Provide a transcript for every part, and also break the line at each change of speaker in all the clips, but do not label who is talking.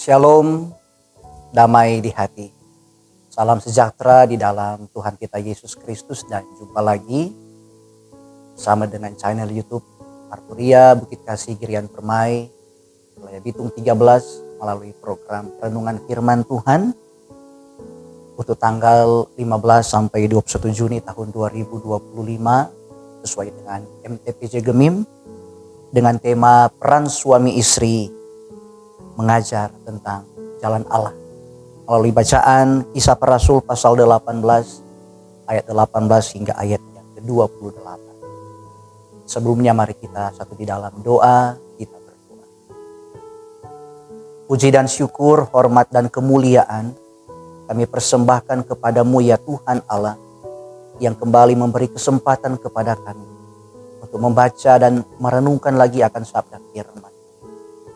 Shalom, damai di hati. Salam sejahtera di dalam Tuhan kita Yesus Kristus, dan jumpa lagi bersama dengan channel YouTube Arturia Bukit Kasih Girian Permai, wilayah Bitung 13, melalui program Renungan Firman Tuhan untuk tanggal 15 sampai 21 Juni tahun 2025 sesuai dengan MTPJ Gemim dengan tema peran suami istri mengajar tentang jalan Allah melalui bacaan Kisah Para Rasul pasal 18 ayat 18 hingga ayat yang ke-28. Sebelumnya mari kita satu di dalam doa, kita berdoa. Puji dan syukur, hormat dan kemuliaan kami persembahkan kepadamu ya Tuhan Allah, yang kembali memberi kesempatan kepada kami untuk membaca dan merenungkan lagi akan sabda firman.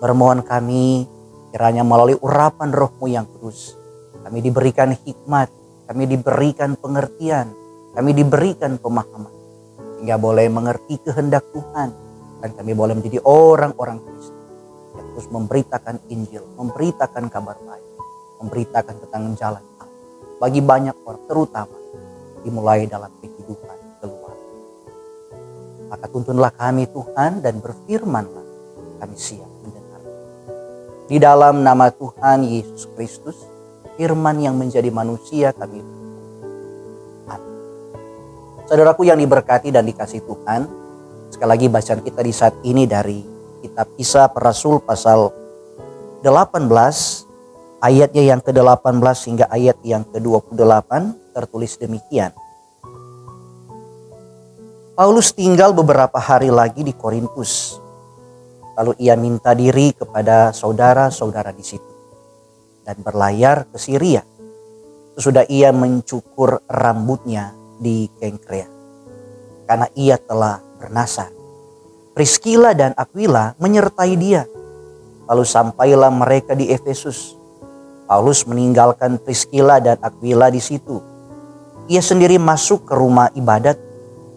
Bermohon kami kiranya melalui urapan Roh-Mu yang kudus, kami diberikan hikmat, kami diberikan pengertian, kami diberikan pemahaman, sehingga boleh mengerti kehendak Tuhan, dan kami boleh menjadi orang-orang Kristen yang terus memberitakan Injil, memberitakan kabar baik, memberitakan tentang jalan Allah bagi banyak orang, terutama dimulai dalam kehidupan keluarga. Maka tuntunlah kami Tuhan, dan berfirmanlah, kami siap mendengar. Di dalam nama Tuhan Yesus Kristus, firman yang menjadi manusia kami berdoa. Amin. Saudaraku yang diberkati dan dikasihi Tuhan, sekali lagi bacaan kita di saat ini dari kitab Kisah Para Rasul pasal 18 ayatnya yang ke-18 hingga ayat yang ke-28 tertulis demikian. Paulus tinggal beberapa hari lagi di Korintus. Lalu ia minta diri kepada saudara-saudara di situ dan berlayar ke Syria. Sesudah ia mencukur rambutnya di Kengkrea, karena ia telah bernasar. Priskila dan Aquila menyertai dia. Lalu sampailah mereka di Efesus. Paulus meninggalkan Priskila dan Aquila di situ. Ia sendiri masuk ke rumah ibadat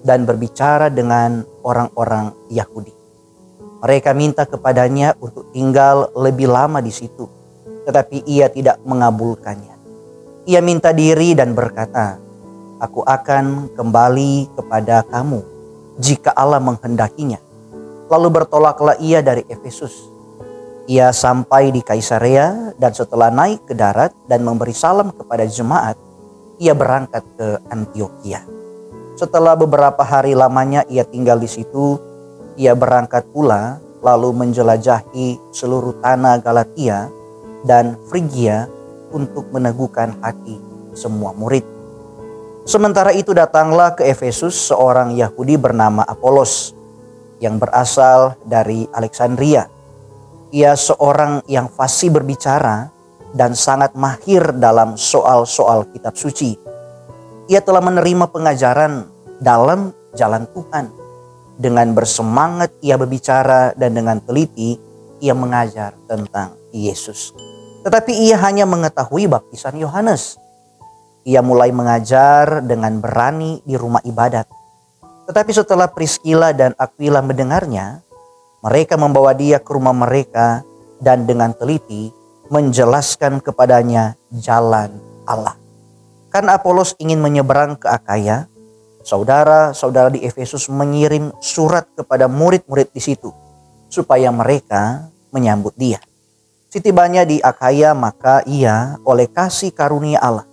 dan berbicara dengan orang-orang Yahudi. Mereka minta kepadanya untuk tinggal lebih lama di situ, tetapi ia tidak mengabulkannya. Ia minta diri dan berkata, "Aku akan kembali kepada kamu jika Allah menghendakinya." Lalu bertolaklah ia dari Efesus. Ia sampai di Kaisarea, dan setelah naik ke darat dan memberi salam kepada jemaat, ia berangkat ke Antiokhia. Setelah beberapa hari lamanya ia tinggal di situ, ia berangkat pula lalu menjelajahi seluruh tanah Galatia dan Frigia untuk meneguhkan hati semua murid. Sementara itu datanglah ke Efesus seorang Yahudi bernama Apolos yang berasal dari Alexandria. Ia seorang yang fasih berbicara dan sangat mahir dalam soal-soal kitab suci. Ia telah menerima pengajaran dalam jalan Tuhan. Dengan bersemangat ia berbicara dan dengan teliti ia mengajar tentang Yesus. Tetapi ia hanya mengetahui baptisan Yohanes. Ia mulai mengajar dengan berani di rumah ibadat. Tetapi setelah Priskila dan Aquila mendengarnya, mereka membawa dia ke rumah mereka dan dengan teliti menjelaskan kepadanya jalan Allah. Karena Apolos ingin menyeberang ke Akaya, saudara-saudara di Efesus mengirim surat kepada murid-murid di situ supaya mereka menyambut dia. Setibanya di Akaya, maka ia oleh kasih karunia Allah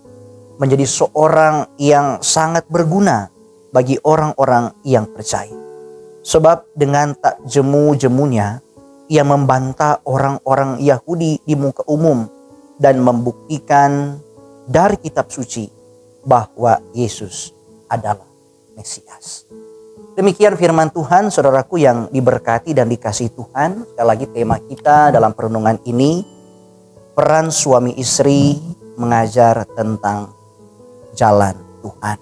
menjadi seorang yang sangat berguna bagi orang-orang yang percaya. Sebab dengan tak jemu-jemunya ia membantah orang-orang Yahudi di muka umum dan membuktikan dari kitab suci bahwa Yesus adalah Mesias. Demikian firman Tuhan, saudaraku yang diberkati dan dikasihi Tuhan. Sekali lagi tema kita dalam perenungan ini, peran suami istri mengajar tentang jalan Tuhan.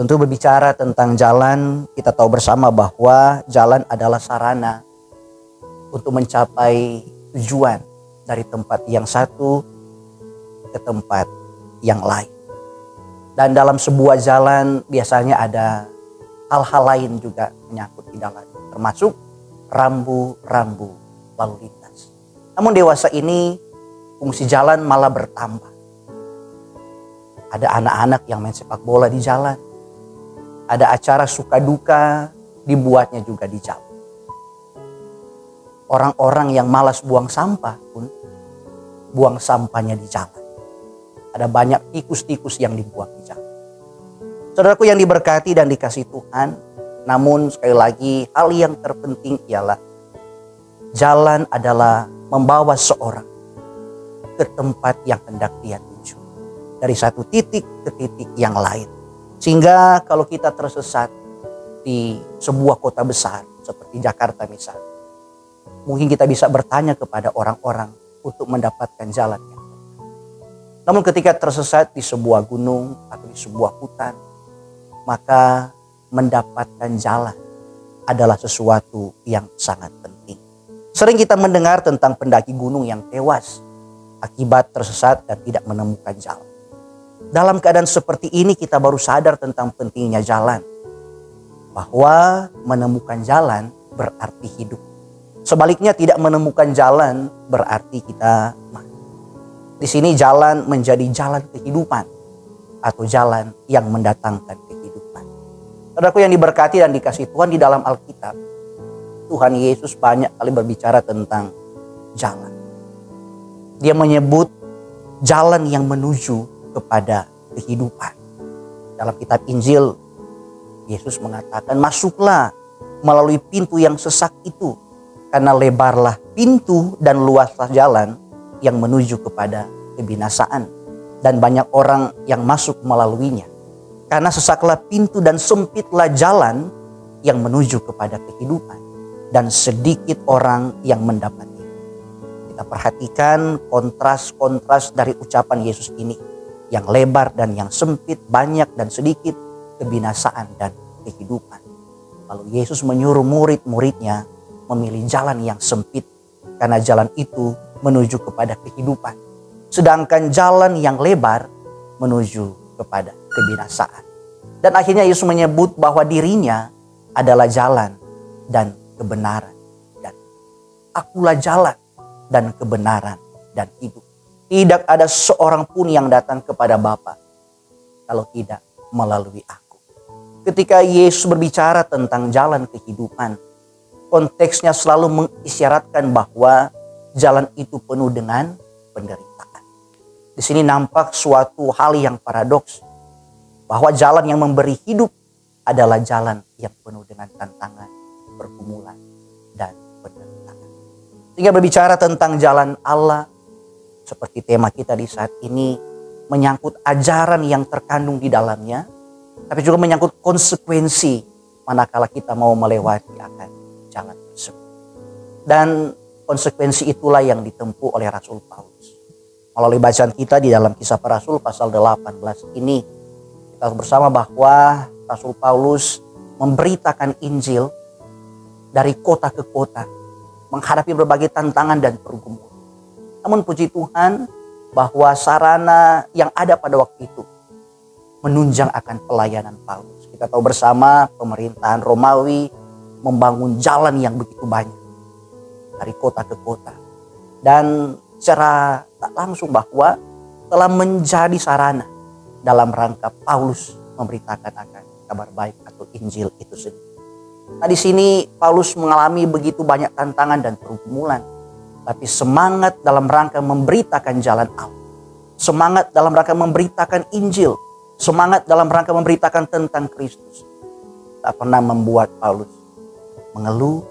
Tentu berbicara tentang jalan, kita tahu bersama bahwa jalan adalah sarana untuk mencapai tujuan dari tempat yang satu ke tempat yang lain. Dan dalam sebuah jalan biasanya ada hal-hal lain juga menyangkut di dalam, termasuk rambu-rambu lalu lintas. Namun dewasa ini fungsi jalan malah bertambah. Ada anak-anak yang main sepak bola di jalan. Ada acara suka duka dibuatnya juga di jalan. Orang-orang yang malas buang sampah pun buang sampahnya di jalan. Ada banyak tikus-tikus yang dibuang di jalan. Saudaraku yang diberkati dan dikasih Tuhan, namun sekali lagi hal yang terpenting ialah jalan adalah membawa seorang ke tempat yang hendak dia tuju. Dari satu titik ke titik yang lain. Sehingga kalau kita tersesat di sebuah kota besar seperti Jakarta misalnya, mungkin kita bisa bertanya kepada orang-orang untuk mendapatkan jalan yang benar. Namun ketika tersesat di sebuah gunung atau di sebuah hutan, maka mendapatkan jalan adalah sesuatu yang sangat penting. Sering kita mendengar tentang pendaki gunung yang tewas akibat tersesat dan tidak menemukan jalan. Dalam keadaan seperti ini kita baru sadar tentang pentingnya jalan. Bahwa menemukan jalan berarti hidup. Sebaliknya tidak menemukan jalan berarti kita mati. Di sini jalan menjadi jalan kehidupan atau jalan yang mendatangkan kehidupan. Saudaraku yang diberkati dan dikasih Tuhan, di dalam Alkitab Tuhan Yesus banyak kali berbicara tentang jalan. Dia menyebut jalan yang menuju kepada kehidupan. Dalam kitab Injil, Yesus mengatakan, masuklah melalui pintu yang sesak itu, karena lebarlah pintu dan luaslah jalan yang menuju kepada kebinasaan, dan banyak orang yang masuk melaluinya. Karena sesaklah pintu dan sempitlah jalan yang menuju kepada kehidupan, dan sedikit orang yang mendapatinya. Kita perhatikan kontras-kontras dari ucapan Yesus ini, yang lebar dan yang sempit, banyak dan sedikit, kebinasaan dan kehidupan. Lalu Yesus menyuruh murid-muridnya memilih jalan yang sempit, karena jalan itu menuju kepada kehidupan. Sedangkan jalan yang lebar menuju kepada kebinasaan. Dan akhirnya Yesus menyebut bahwa dirinya adalah jalan dan kebenaran. Dan akulah jalan dan kebenaran dan hidup. Tidak ada seorang pun yang datang kepada Bapa kalau tidak melalui aku. Ketika Yesus berbicara tentang jalan kehidupan, konteksnya selalu mengisyaratkan bahwa jalan itu penuh dengan penderitaan. Di sini nampak suatu hal yang paradoks, bahwa jalan yang memberi hidup adalah jalan yang penuh dengan tantangan, pergumulan, dan penderitaan. Sehingga berbicara tentang jalan Allah, seperti tema kita di saat ini, menyangkut ajaran yang terkandung di dalamnya, tapi juga menyangkut konsekuensi manakala kita mau melewati akan jalan tersebut. Dan konsekuensi itulah yang ditempuh oleh Rasul Paulus. Melalui bacaan kita di dalam Kisah Para Rasul pasal 18 ini, kita bersama bahwa Rasul Paulus memberitakan Injil dari kota ke kota, menghadapi berbagai tantangan dan pergumulan. Namun puji Tuhan bahwa sarana yang ada pada waktu itu menunjang akan pelayanan Paulus. Kita tahu bersama pemerintahan Romawi membangun jalan yang begitu banyak dari kota ke kota. Dan secara tak langsung bahwa telah menjadi sarana dalam rangka Paulus memberitakan akan kabar baik atau Injil itu sendiri. Nah, di sini Paulus mengalami begitu banyak tantangan dan pergumulan, tapi semangat dalam rangka memberitakan jalan Allah, semangat dalam rangka memberitakan Injil, semangat dalam rangka memberitakan tentang Kristus, tak pernah membuat Paulus mengeluh,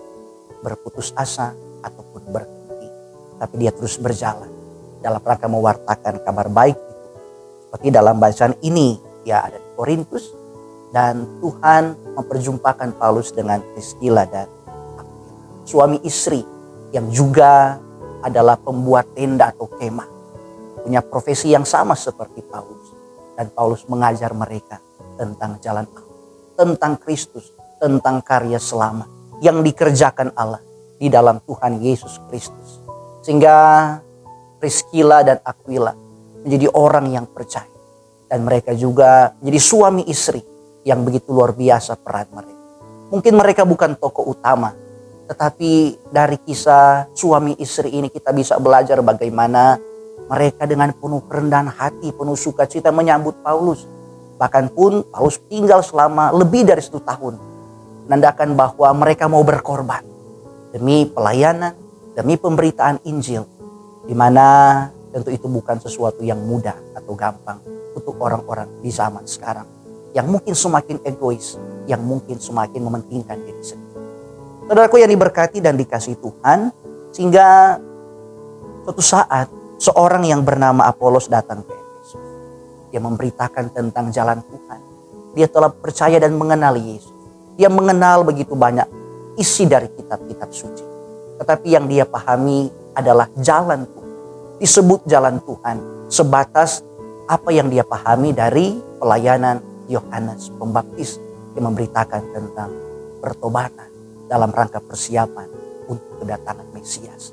berputus asa, ataupun berhenti. Tapi dia terus berjalan dalam rangka mewartakan kabar baik itu. Seperti dalam bacaan ini, dia ada di Korintus, dan Tuhan memperjumpakan Paulus dengan Priscilla dan Aquila, suami istri yang juga adalah pembuat tenda atau kemah, punya profesi yang sama seperti Paulus. Dan Paulus mengajar mereka tentang jalan Allah, tentang Kristus, tentang karya selamat yang dikerjakan Allah di dalam Tuhan Yesus Kristus. Sehingga Priscilla dan Aquila menjadi orang yang percaya. Dan mereka juga menjadi suami istri yang begitu luar biasa peran mereka. Mungkin mereka bukan tokoh utama, tetapi dari kisah suami istri ini kita bisa belajar bagaimana Mereka dengan penuh kerendahan hati, penuh sukacita menyambut Paulus. Bahkan pun Paulus tinggal selama lebih dari 1 tahun. Menandakan bahwa mereka mau berkorban demi pelayanan, demi pemberitaan Injil. Di mana tentu itu bukan sesuatu yang mudah atau gampang untuk orang-orang di zaman sekarang. Yang mungkin semakin egois, yang mungkin semakin mementingkan diri sendiri. Saudaraku yang diberkati dan dikasihi Tuhan, sehingga suatu saat seorang yang bernama Apolos datang ke Efesus. Dia memberitakan tentang jalan Tuhan. Dia telah percaya dan mengenal Yesus. Dia mengenal begitu banyak isi dari kitab-kitab suci. Tetapi yang dia pahami adalah jalan Tuhan. Disebut jalan Tuhan sebatas apa yang dia pahami dari pelayanan Yohanes Pembaptis yang memberitakan tentang pertobatan dalam rangka persiapan untuk kedatangan Mesias.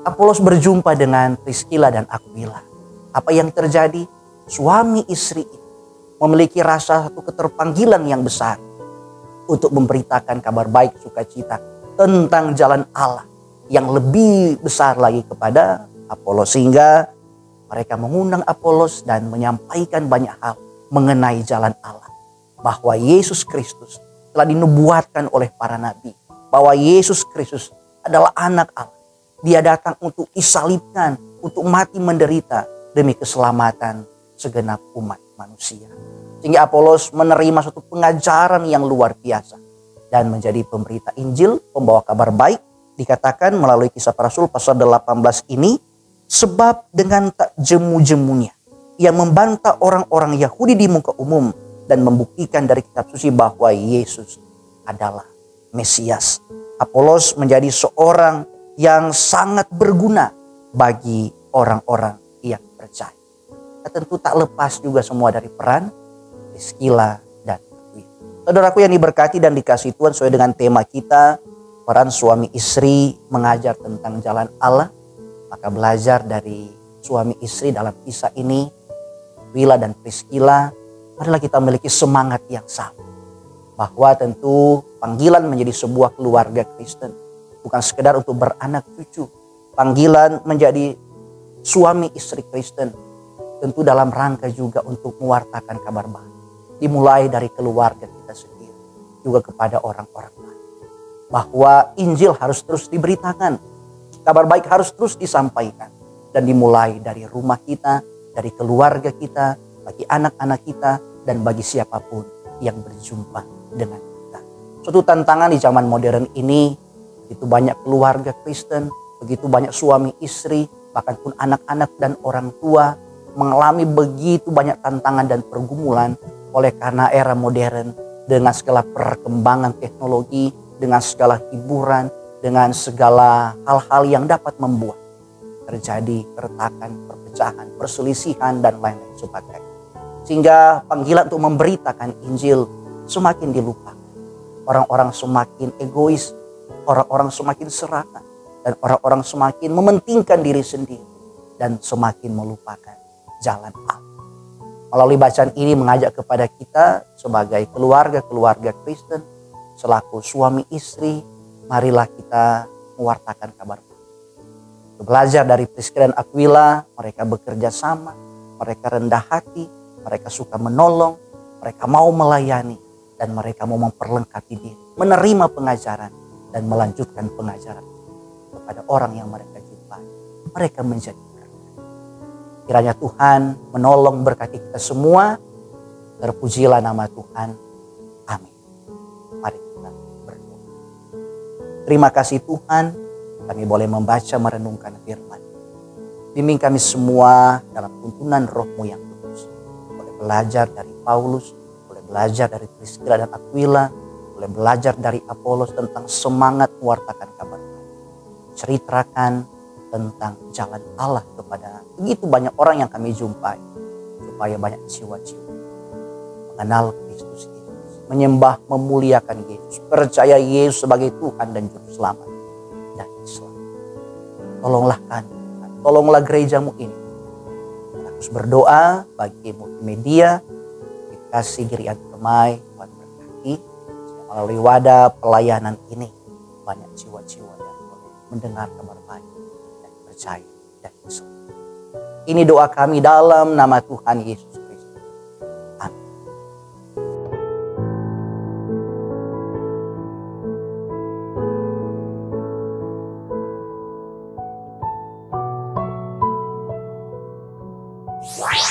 Apolos berjumpa dengan Priskila dan Aquila. Apa yang terjadi? Suami istri itu memiliki rasa satu keterpanggilan yang besar untuk memberitakan kabar baik sukacita tentang jalan Allah yang lebih besar lagi kepada Apolos. Sehingga mereka mengundang Apolos dan menyampaikan banyak hal mengenai jalan Allah. Bahwa Yesus Kristus telah dinubuatkan oleh para nabi. Bahwa Yesus Kristus adalah anak Allah. Dia datang untuk disalibkan, untuk mati menderita demi keselamatan segenap umat manusia. Sehingga Apolos menerima suatu pengajaran yang luar biasa. Dan menjadi pemberita Injil, pembawa kabar baik. Dikatakan melalui Kisah Para Rasul pasal 18 ini. Sebab dengan tak jemu-jemunya ia membantah orang-orang Yahudi di muka umum dan membuktikan dari kitab suci bahwa Yesus adalah Mesias. Apolos menjadi seorang yang sangat berguna bagi orang-orang yang percaya. Tentu tak lepas juga semua dari peran Priskila dan Aquila. Saudaraku yang diberkati dan dikasihi Tuhan, sesuai dengan tema kita, peran suami istri mengajar tentang jalan Allah. Maka belajar dari suami istri dalam kisah ini, Aquila dan Priskila, adalah kita memiliki semangat yang sama. Bahwa tentu panggilan menjadi sebuah keluarga Kristen bukan sekedar untuk beranak cucu. Panggilan menjadi suami istri Kristen tentu dalam rangka juga untuk mewartakan kabar baik. Dimulai dari keluarga kita sendiri, juga kepada orang-orang lain. Bahwa Injil harus terus diberitakan. Kabar baik harus terus disampaikan. Dan dimulai dari rumah kita, dari keluarga kita, bagi anak-anak kita, dan bagi siapapun yang berjumpa dengan kita. Suatu tantangan di zaman modern ini, begitu banyak keluarga Kristen, begitu banyak suami istri, bahkan pun anak-anak dan orang tua mengalami begitu banyak tantangan dan pergumulan oleh karena era modern dengan segala perkembangan teknologi, dengan segala hiburan, dengan segala hal-hal yang dapat membuat terjadi keretakan, perpecahan, perselisihan, dan lain-lain sebagainya. Sehingga panggilan untuk memberitakan Injil semakin dilupakan. Orang-orang semakin egois, orang-orang semakin serakah, dan orang-orang semakin mementingkan diri sendiri dan semakin melupakan jalan Allah. Melalui bacaan ini mengajak kepada kita sebagai keluarga-keluarga Kristen, selaku suami istri, marilah kita mewartakan kabar baik. Belajar dari Priskila dan Aquila, mereka bekerja sama, mereka rendah hati, mereka suka menolong, mereka mau melayani, dan mereka mau memperlengkapi diri, menerima pengajaran, dan melanjutkan pengajaran kepada orang yang mereka jumpai. Mereka menjadi berkat. Kiranya Tuhan menolong berkati kita semua. Terpujilah nama Tuhan. Amin. Mari kita berdoa. Terima kasih Tuhan, kami boleh membaca merenungkan firman. Bimbing kami semua dalam tuntunan Roh-Mu yang kudus. Boleh belajar dari Paulus, boleh belajar dari Priskila dan Aquila, boleh belajar dari Apolos tentang semangat mewartakan kabar baik. Ceritakan tentang jalan Allah kepada begitu banyak orang yang kami jumpai, supaya banyak jiwa-jiwa mengenal Kristus Yesus, menyembah, memuliakan Yesus, percaya Yesus sebagai Tuhan dan Juru Selamat dan Islam. Tolonglah kami, tolonglah gerejamu ini. Terus berdoa bagi multimedia, dikasih Girian Permai, Tuhan berkati, melalui wadah pelayanan ini banyak jiwa-jiwa yang boleh mendengar kabar baik dan percaya dan di surga. Ini doa kami dalam nama Tuhan Yesus Kristus. Amin. Wow.